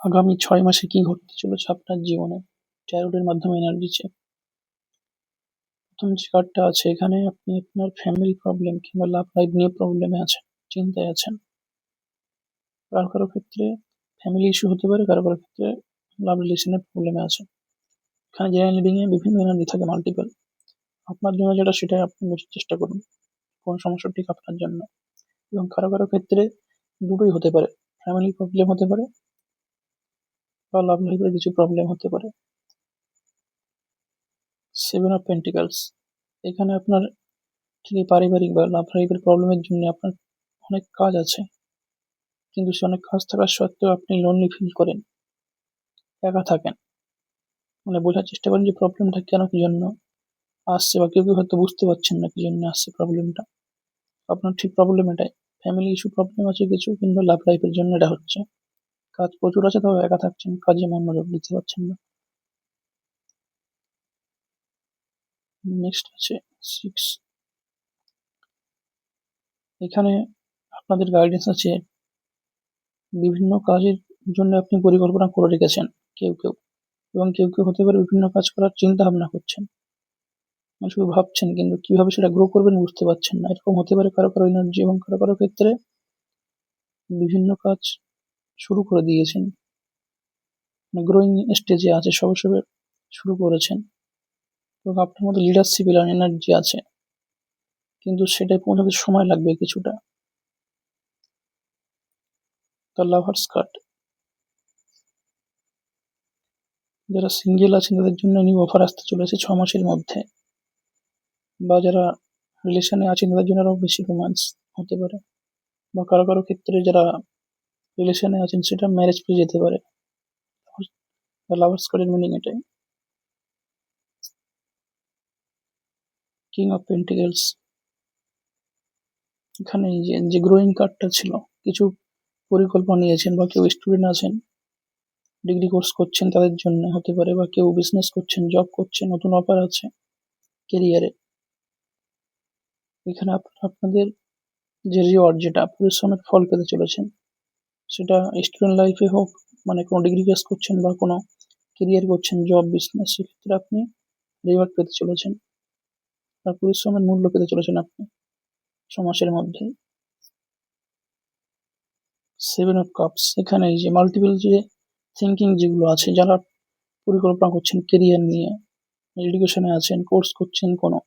আগামী 6 মাসে কি ঘটতে চলেছে আপনার জীবনে? ট্যারোটের মাধ্যমে এনার্জি চেক। প্রথম যে কার্ডটা আছে এখানে আপনি আপনার ফ্যামিলি প্রবলেম কিংবা লাভ লাইফ নিয়ে প্রবলেমে আছেন, চিন্তায় আছেন। কারো কারো ক্ষেত্রে ফ্যামিলি ইস্যু হতে পারে, কারো কারো ক্ষেত্রে লাভ রিলেশনের প্রবলেমে আছেন। এখানে জেনারেল রিডিং এ বিভিন্ন এনার্জি থাকে মাল্টিপল। আপনার জন্য যেটা সেটাই আপনি বোঝার চেষ্টা করুন কোন সমস্যা ঠিক আপনার জন্য। এবং কারো কারো ক্ষেত্রে দুটোই হতে পারে, ফ্যামিলি প্রবলেম হতে পারে বা লাভ লাইফের কিছু প্রবলেম হতে পারে। 7 অফ পেন্টিকলস, এখানে আপনার ঠিক পারিবারিক বা লাভ লাইফের প্রবলেমের জন্য আপনার অনেক কাজ আছে, কিন্তু সে অনেক কাজ থাকা সত্ত্বেও আপনি লোনলি ফিল করেন, একা থাকেন। মানে বোঝার চেষ্টা করেন যে প্রবলেমটা কেন, কি জন্য আসছে, বা কেউ কেউ হয়তো বুঝতে পারছেন না কি জন্য আসছে প্রবলেমটা। আপনার ঠিক প্রবলেম এটাই, ফ্যামিলি ইস্যু প্রবলেম আছে কিছু, কিন্তু লাভ লাইফের জন্য এটা হচ্ছে। কাজ প্রচুর আছে, তবে একা থাকছেন, কাজে মনোযোগ দিতে পারছেন না। নেক্সট আছে 6, এখানে আপনাদের গাইডেন্স আছে, বিভিন্ন কাজের জন্য আপনি পরিকল্পনা করে রেখেছেন কেউ কেউ, এবং কেউ কেউ হতে পারে বিভিন্ন কাজ করার চিন্তা ভাবনা করছেন, মানে শুধু ভাবছেন কিন্তু কিভাবে সেটা গ্রো করবেন বুঝতে পারছেন না। এরকম হতে পারে কারো কারো এনার্জি, এবং কারো কারো ক্ষেত্রে বিভিন্ন কাজ শুরু করে দিয়েছেন, মানে গ্রোয়িং স্টেজে আছে, সবে সবে শুরু করেছেন, এবং আপনার মধ্যে লিডারশিপ এনার্জি আছে, কিন্তু সেটাই পৌঁছাতে সময় লাগবে কিছুটা। দ্য লাভার্স কার্ড, যারা সিঙ্গেল আছেন তাদের জন্য নিউ অফার আসতে চলেছে 6 মাসের মধ্যে, বা যারা রিলেশনে আছেন তাদের জন্য আরো বেশি রোম্যান্স হতে পারে, বা কারো কারো ক্ষেত্রে যারা রিলেশনে আছেন সেটা ম্যারেজ পেয়ে যেতে পারে। লাভার্স কার্ডের মিনিং এটাই। কিং অফ পেন্টিকলস, এখানে যে গ্রোয়িং কার্ডটা ছিল, কিছু পরিকল্পনা নিয়েছেন, বা কেউ স্টুডেন্ট আছেন, ডিগ্রি কোর্স করছেন তাদের জন্য হতে পারে, বা কেউ বিজনেস করছেন, জব করছেন, নতুন অফার আছে কেরিয়ারে। এখানে আপনাদের যে রিওয়ার্ড, যেটা পরিশ্রমের ফল পেতে চলেছেন, সেটা স্টুডেন্ট লাইফে হোক, মানে কোনো ডিগ্রি কোর্স করছেন বা কোনো কেরিয়ার করছেন, জব বিজনেস, সেক্ষেত্রে আপনি রিওয়ার্ড পেতে চলেছেন, আর পরিশ্রমের মূল্য পেতে চলেছেন আপনি 6 মাসের মধ্যে। 7 অফ কাপস, এখানে এই যে মাল্টিপল যে থিঙ্কিং যেগুলো আছে, যারা পরিকল্পনা করছেন কেরিয়ার নিয়ে, এডুকেশনে আছেন, কোর্স করছেন কোনো,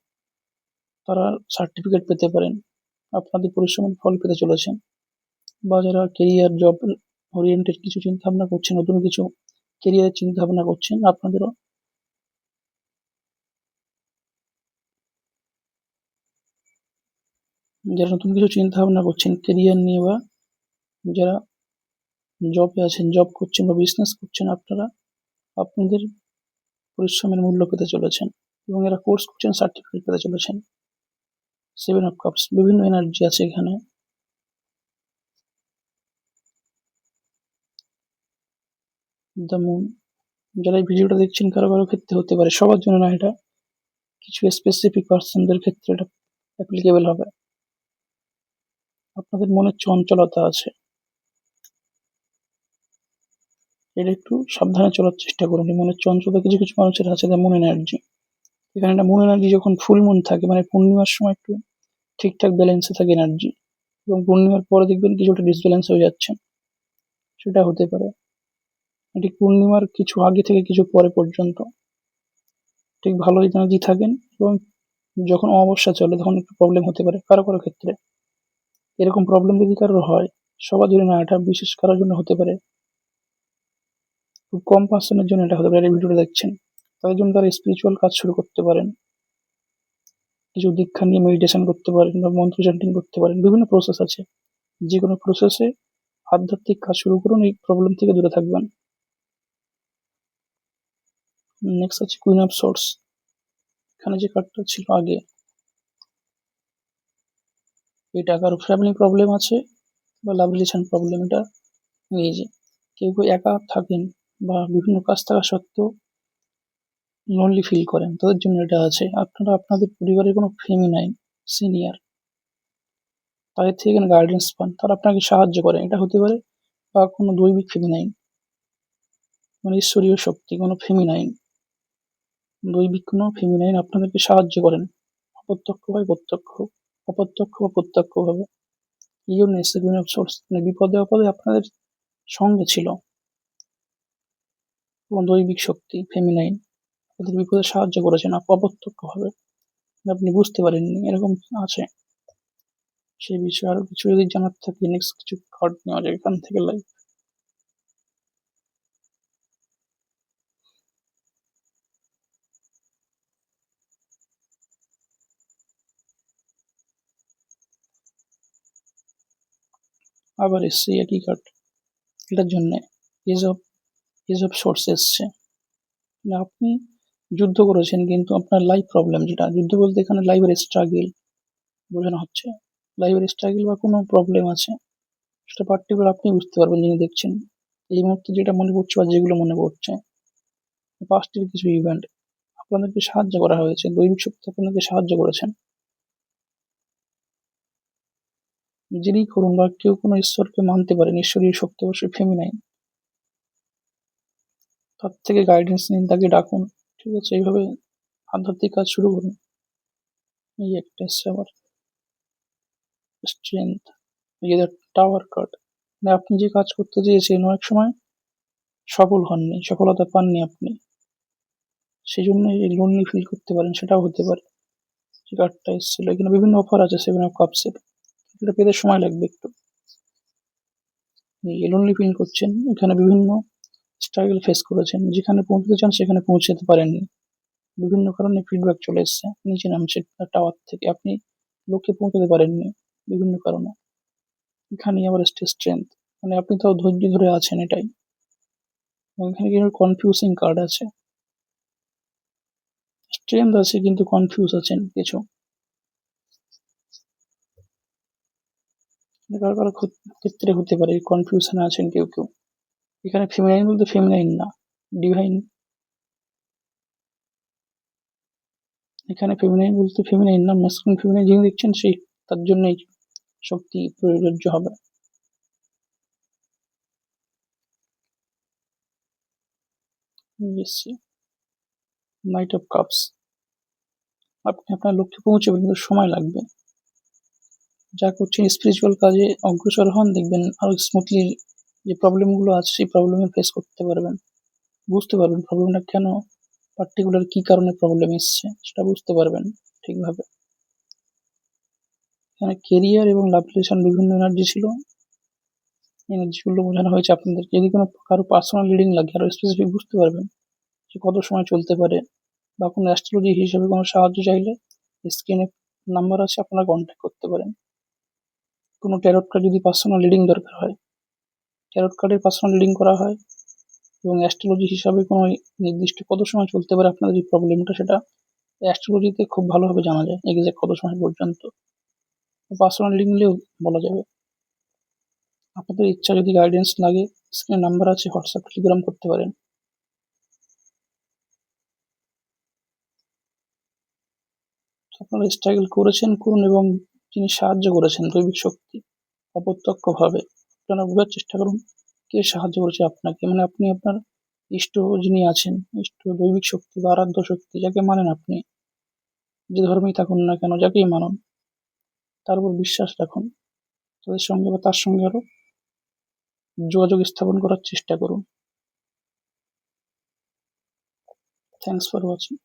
তারা সার্টিফিকেট পেতে পারেন, আপনাদের পরিশ্রমের ফল পেতে চলেছেন। বা যারা কেরিয়ার জব ওরিয়েন্টেড কিছু চিন্তা ভাবনা করছেন, নতুন কিছু কেরিয়ারের চিন্তা ভাবনা করছেন, আপনাদেরও যারা নতুন কিছু চিন্তা ভাবনা করছেন কেরিয়ার নিয়ে, বা যারা জবে আছেন, জব করছেন বা বিজনেস করছেন, আপনারা আপনাদের পরিশ্রমের মূল্য পেতে চলেছেন, এবং এরা কোর্স করছেন, সার্টিফিকেট পেতে চলেছেন। 7 অফ কাপস, বিভিন্ন এনার্জি আছে এখানে। দ্য মুন, যারা এই ভিডিওটা দেখছেন কারো কারো ক্ষেত্রে হতে পারে, সবার জন্য না এটা, কিছু স্পেসিফিক পার্সনদের ক্ষেত্রে এটা অ্যাপ্লিকেবল হবে। আপনাদের মনে চঞ্চলতা আছে, এটা একটু সাবধানে চলার চেষ্টা করুন। এই মনের চঞ্চলতা কিছু কিছু মানুষের আছে, মন এনার্জি। এখানে একটা মন এনার্জি যখন ফুল মুন থাকে, মানে পূর্ণিমার সময় একটু ঠিকঠাক ব্যালেন্সে থাকে এনার্জি, এবং পূর্ণিমার পরে দেখবেন কিছুটা ডিসব্যালেন্স হয়ে যাচ্ছে, সেটা হতে পারে। এটি পূর্ণিমার কিছু আগে থেকে কিছু পরে পর্যন্ত ঠিক ভালো এনার্জি থাকেন, এবং যখন অমাবস্যা চলে তখন একটু প্রবলেম হতে পারে কারো কারো ক্ষেত্রে। এরকম প্রবলেম যদি কারোর হয়, সবার জন্য না, এটা বিশেষ কারোর জন্য হতে পারে, খুব কম পার্সনের জন্য এটা হতে পারে। এই ভিডিওটা দেখছেন তাদের জন্য তারা স্পিরিচুয়াল কাজ শুরু করতে পারেন, কিছু দীক্ষা নিয়ে মেডিটেশন করতে পারেন, বা মন্ত্র চ্যান্টিং করতে পারেন, বিভিন্ন প্রসেস আছে। যে কোনো প্রসেসে আধ্যাত্মিক কাজ শুরু করুন, এই প্রবলেম থেকে দূরে থাকবেন। নেক্সট আছে কুইন অফ সোর্স, এখানে যে কার্ডটা ছিল আগে, এটা কারো ফ্যামিলি প্রবলেম আছে বা লাভ রিলেশন প্রবলেম, এটা নিয়ে যে কেউ কেউ একা থাকেন বা বিভিন্ন কাজ থাকা সত্ত্বেও লোনলি ফিল করেন, তাদের জন্য এটা আছে। আপনারা আপনাদের পরিবারের কোনো ফেমিনাইন সিনিয়র, তাদের থেকে গাইডেন্স পান, তারা আপনাকে সাহায্য করেন, এটা হতে পারে, বা কোনো দৈবিক ফেমিনাইন, মানে ঈশ্বরীয় শক্তি, কোনো ফেমিনাইন, দৈবিক কোনো ফেমিনাইন আপনাদেরকে সাহায্য করেন অপ্রত্যক্ষ বা প্রত্যক্ষভাবে। ইউনেস কুইন অফ সোর্স, মানে বিপদে আপদে আপনাদের সঙ্গে ছিল এবং দৈবিক শক্তি ফেমিনাইন আপনাদের বিপদে সাহায্য করেছেন অপ্রত্যক্ষভাবে, আপনি বুঝতে পারেননি, এরকম আছে। সেই বিষয়ে আরো কিছু যদি জানার থাকে নেক্সট কিছু কার্ড নেওয়া যায় এখান থেকে লাইভ। আবার এসছে একই কার্ড, এটার জন্য এজ অফ সোর্স এসছে। মানে আপনি যুদ্ধ করেছেন কিন্তু আপনার লাইফ প্রবলেম, যেটা যুদ্ধ বলতে এখানে লাইফের স্ট্রাগল বোঝানো হচ্ছে, লাইফের স্ট্রাগল বা কোনো প্রবলেম আছে, সেটা পার্টিকুলার আপনি বুঝতে পারবেন যিনি দেখছেন। এই মুহূর্তে যেটা মনে পড়ছে বা যেগুলো মনে পড়ছে পাস্টের কিছু ইভেন্ট, আপনাদেরকে সাহায্য করা হয়েছে, দৈবিক শক্তি আপনাদেরকে সাহায্য করেছেন। যিনি করুন বা কেউ কোনো ঈশ্বরকে মানতে পারেন, ঈশ্বরীয় শক্তি অবশ্যই ফেমিনাইন, তার থেকে গাইডেন্স নিন, তাকে ডাকুন, ঠিক আছে? এইভাবে আধ্যাত্মিক কাজ শুরু করুন। এই একটা এসছে আবার স্ট্রেংথ, এই যে টাওয়ার কার্ড, মানে আপনি যে কাজ করতে চেয়েছেন অনেক সময় সফল হননি, সফলতা পাননি আপনি, সেই জন্য এই লোনলি ফিল করতে পারেন, সেটাও হতে পারে। যে কার্ডটা এসেছিল, এখানে বিভিন্ন অফার আছে 7 অফ কাপসের, এটা পেতে সময় লাগবে একটু। এই লোনলি ফিল করছেন, এখানে বিভিন্ন স্ট্রাগল ফেস করেছেন, যেখানে পৌঁছতে চান সেখানে পৌঁছাতে পারেননি, বিভিন্ন কারণে ফিডব্যাক চলে এসছে, নিচে নামছে টাওয়ার থেকে, আপনি লক্ষ্যে পৌঁছাতে পারেননি বিভিন্ন কারণে। এখানে আবার স্ট্রেংথ, মানে আপনি তাও ধৈর্য ধরে আছেন, এটাই। এবং এখানে কিন্তু কনফিউজিং কার্ড আছে, স্ট্রেংথ আছে কিন্তু কনফিউজ আছেন কিছু, কারো কারো ক্ষেত্রে হতে পারে কনফিউশনে আছেন কেউ কেউ। এখানে ফেমিনাইন বলতে ফেমিনাইন না, ডিভাইন, এখানে ফেমিনাইন বলতে ফেমিনাইন না, ম্যাসকুলিন ফেমিনাইন যিনি দেখছেন সেই, তার জন্যই শক্তি প্রযোজ্য হবে। নাইট অফ কাপস, আপনি আপনার লক্ষ্যে পৌঁছবেন কিন্তু সময় লাগবে, যা করছেন স্পিরিচুয়াল কাজে অগ্রসর হন, দেখবেন আরো স্মুথলি যে প্রবলেমগুলো আছে সেই প্রবলেমের ফেস করতে পারবেন, বুঝতে পারবেন প্রবলেমটা কেন, পার্টিকুলার কি কারণে প্রবলেম এসছে সেটা বুঝতে পারবেন ঠিকভাবে। এখানে কেরিয়ার এবং লাভ রিলেশন বিভিন্ন এনার্জি ছিল, এনার্জিগুলো বোঝানো হয়েছে আপনাদের। যদি কোনো কারো পার্সোনাল রিডিং লাগে আরো স্পেসিফিক বুঝতে পারবেন যে কত সময় চলতে পারে, বা কোনো অ্যাস্ট্রোলজি হিসেবে কোনো সাহায্য চাইলে স্ক্রিনে নাম্বার আছে, আপনারা কন্ট্যাক্ট করতে পারেন। কোনো ট্যারট কার্ড যদি পার্সোনাল রিডিং দরকার হয়, ট্যারট কার্ডের পার্সোনাল রিডিং করা হয়, এবং অ্যাস্ট্রোলজি হিসাবে কোনো নির্দিষ্ট কত সময় চলতে পারে আপনাদের এই প্রবলেমটা, সেটা অ্যাস্ট্রোলজিতে খুব ভালোভাবে জানা যায়, এক্সাক্ট কত সময় পর্যন্ত। পার্সোনাল রিডিং নিলেও বলা যাবে। আপনাদের ইচ্ছা যদি গাইডেন্স লাগে, স্ক্রিনে নাম্বার আছে, হোয়াটসঅ্যাপ টেলিগ্রাম করতে পারেন। আপনারা স্ট্রাগল করেছেন, করুন, এবং যিনি সাহায্য করেছেন দৈবিক শক্তি অপ্রত্যক্ষভাবে, আপনারা বোঝার চেষ্টা করুন কে সাহায্য করেছে আপনাকে, মানে আপনি আপনার ইষ্ট যিনি আছেন, ইষ্ট দৈবিক শক্তি বা আরাধ্য শক্তি যাকে মানেন, আপনি যে ধর্মেই থাকুন না কেন, যাকেই মানুন, তার উপর বিশ্বাস রাখুন, তাদের সঙ্গে বা তার সঙ্গে আরো যোগাযোগ স্থাপন করার চেষ্টা করুন। Thanks for watching.